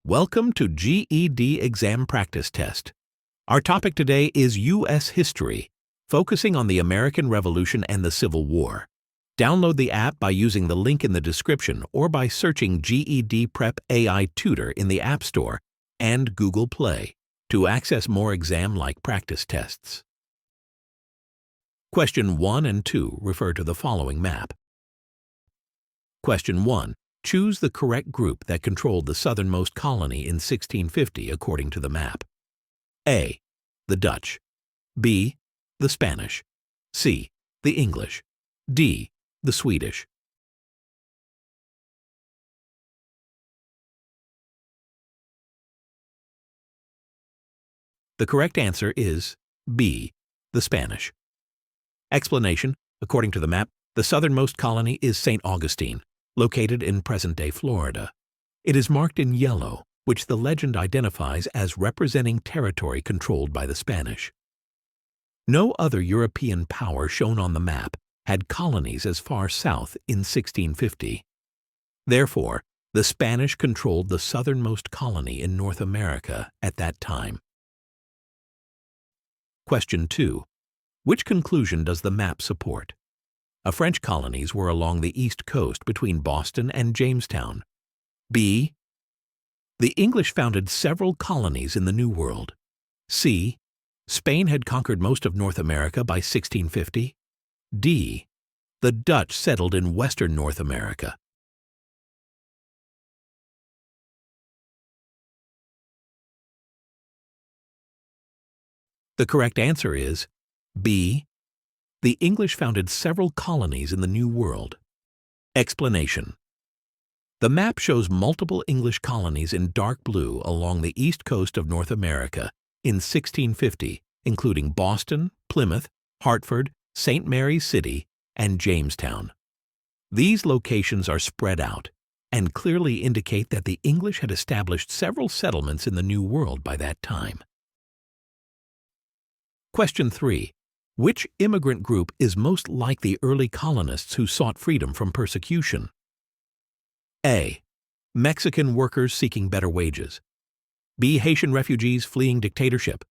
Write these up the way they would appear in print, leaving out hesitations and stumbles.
Welcome to GED Exam Practice Test. Our topic today is U.S. History, focusing on the American Revolution and the Civil War. Download the app by using the link in the description or by searching GEDprep AI Tutor in the App Store and Google Play to access more exam-like practice tests. Question 1 and 2 refer to the following map. Question 1. Choose the correct group that controlled the southernmost colony in 1650 according to the map. A. The Dutch. B. The Spanish. C. The English. D. The Swedish. The correct answer is B. The Spanish. Explanation. According to the map, the southernmost colony is St. Augustine, located in present-day Florida. It is marked in yellow, which the legend identifies as representing territory controlled by the Spanish. No other European power shown on the map had colonies as far south in 1650. Therefore, the Spanish controlled the southernmost colony in North America at that time. Question 2. Which conclusion does the map support? A French colonies were along the east coast between Boston and Jamestown. B. The English founded several colonies in the New World. C. Spain had conquered most of North America by 1650. D. The Dutch settled in western North America. The correct answer is B. The English founded several colonies in the New World. Explanation. The map shows multiple English colonies in dark blue along the east coast of North America in 1650, including Boston, Plymouth, Hartford, St. Mary's City, and Jamestown. These locations are spread out and clearly indicate that the English had established several settlements in the New World by that time. Question 3. Which immigrant group is most like the early colonists who sought freedom from persecution? A. Mexican workers seeking better wages. B. Haitian refugees fleeing dictatorship.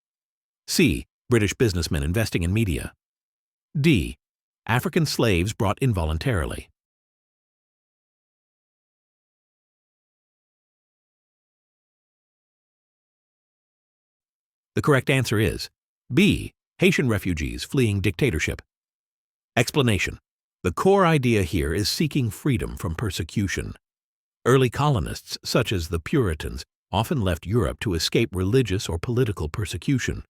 C. British businessmen investing in media. D. African slaves brought involuntarily. The correct answer is B. Haitian refugees fleeing dictatorship. Explanation. The core idea here is seeking freedom from persecution. Early colonists, such as the Puritans, often left Europe to escape religious or political persecution.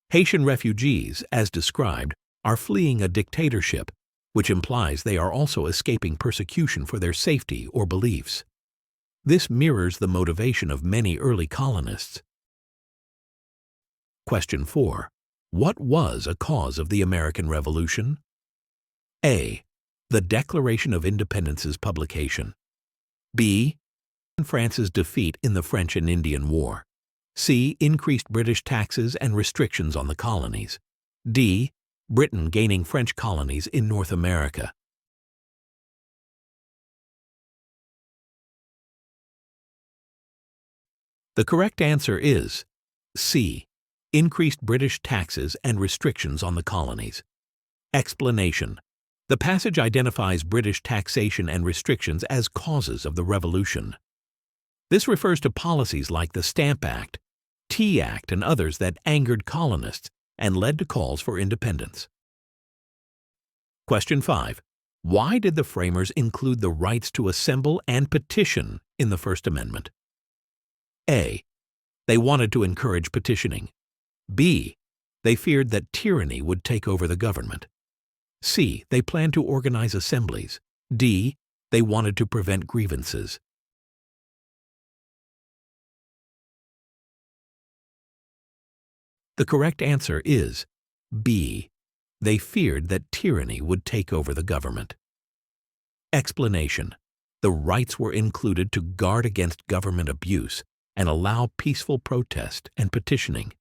Haitian refugees, as described, are fleeing a dictatorship, which implies they are also escaping persecution for their safety or beliefs. This mirrors the motivation of many early colonists. Question 4. What was a cause of the American Revolution? A. The Declaration of Independence's publication. B. France's defeat in the French and Indian War. C. Increased British taxes and restrictions on the colonies. D. Britain gaining French colonies in North America. The correct answer is C. Increased British taxes and restrictions on the colonies. Explanation. The passage identifies British taxation and restrictions as causes of the Revolution. This refers to policies like the Stamp Act, Tea Act, and others that angered colonists and led to calls for independence. Question 5. Why did the framers include the rights to assemble and petition in the First Amendment? A. They wanted to encourage petitioning. B. They feared that tyranny would take over the government. C. They planned to organize assemblies. D. They wanted to prevent grievances. The correct answer is B. They feared that tyranny would take over the government. Explanation. The rights were included to guard against government abuse and allow peaceful protest and petitioning.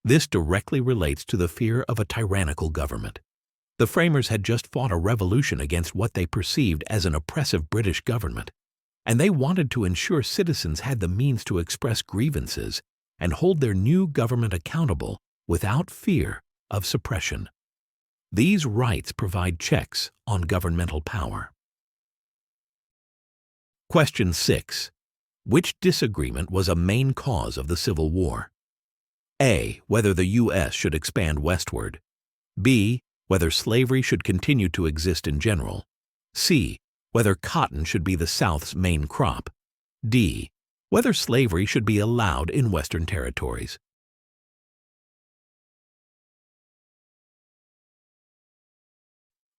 This directly relates to the fear of a tyrannical government. The framers had just fought a revolution against what they perceived as an oppressive British government. and they wanted to ensure citizens had the means to express grievances and hold their new government accountable without fear of suppression. These rights provide checks on governmental power. Question 6. Which disagreement was a main cause of the Civil War? A. Whether the U.S. should expand westward. B. Whether slavery should continue to exist in general. C. Whether cotton should be the South's main crop. D. Whether slavery should be allowed in Western territories.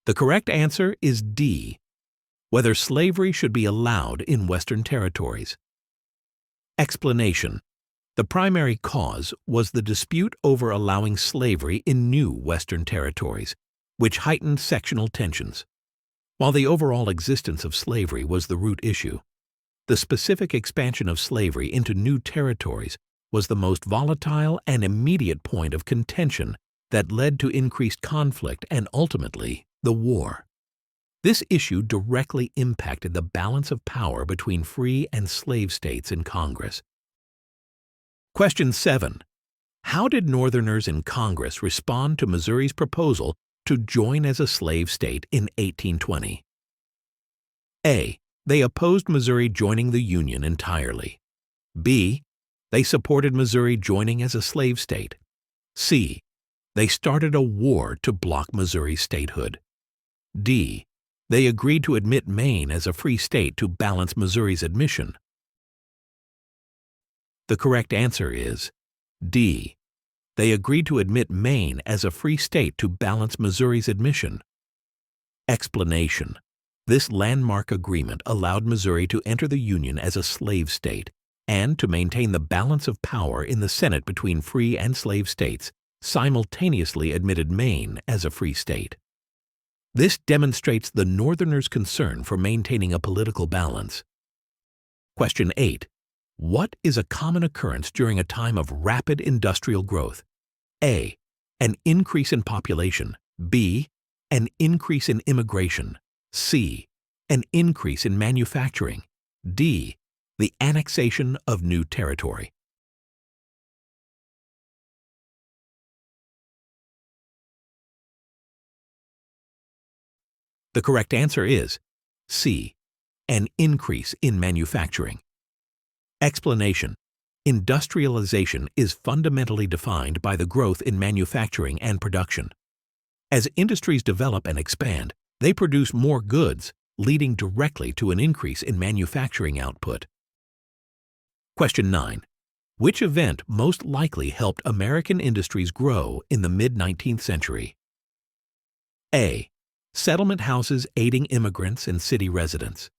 The correct answer is D. Whether slavery should be allowed in Western territories. Explanation. The primary cause was the dispute over allowing slavery in new Western territories, which heightened sectional tensions. While the overall existence of slavery was the root issue, the specific expansion of slavery into new territories was the most volatile and immediate point of contention that led to increased conflict and ultimately the war. This issue directly impacted the balance of power between free and slave states in Congress. Question 7. How did Northerners in Congress respond to Missouri's proposal to join as a slave state in 1820? A. They opposed Missouri joining the Union entirely. B. They supported Missouri joining as a slave state. C. They started a war to block Missouri's statehood. D. They agreed to admit Maine as a free state to balance Missouri's admission. The correct answer is D. They agreed to admit Maine as a free state to balance Missouri's admission. Explanation. This landmark agreement allowed Missouri to enter the Union as a slave state and to maintain the balance of power in the Senate between free and slave states, simultaneously admitted Maine as a free state. This demonstrates the Northerners' concern for maintaining a political balance. Question 8. What is a common occurrence during a time of rapid industrial growth? A. An increase in population. B. An increase in immigration. C. An increase in manufacturing. D. The annexation of new territory. The correct answer is C. An increase in manufacturing. Explanation. Industrialization is fundamentally defined by the growth in manufacturing and production. As industries develop and expand, they produce more goods, leading directly to an increase in manufacturing output. Question 9. Which event most likely helped American industries grow in the mid-19th century? A. Settlement houses aiding immigrants and city residents.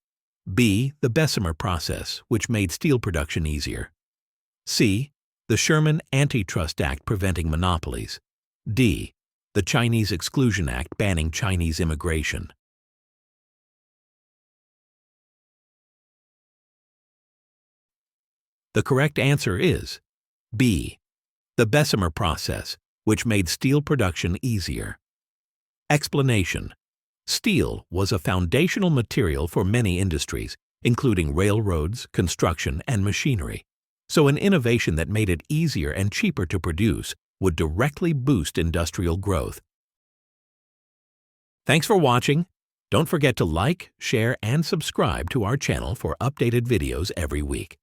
B. The Bessemer process, which made steel production easier. C. The Sherman Antitrust Act preventing monopolies. D. The Chinese Exclusion Act banning Chinese immigration. The correct answer is B. The Bessemer process, which made steel production easier. Explanation. Steel was a foundational material for many industries, including railroads, construction, and machinery, so an innovation that made it easier and cheaper to produce would directly boost industrial growth. Thanks for watching. Don't forget to like, share, and subscribe to our channel for updated videos every week.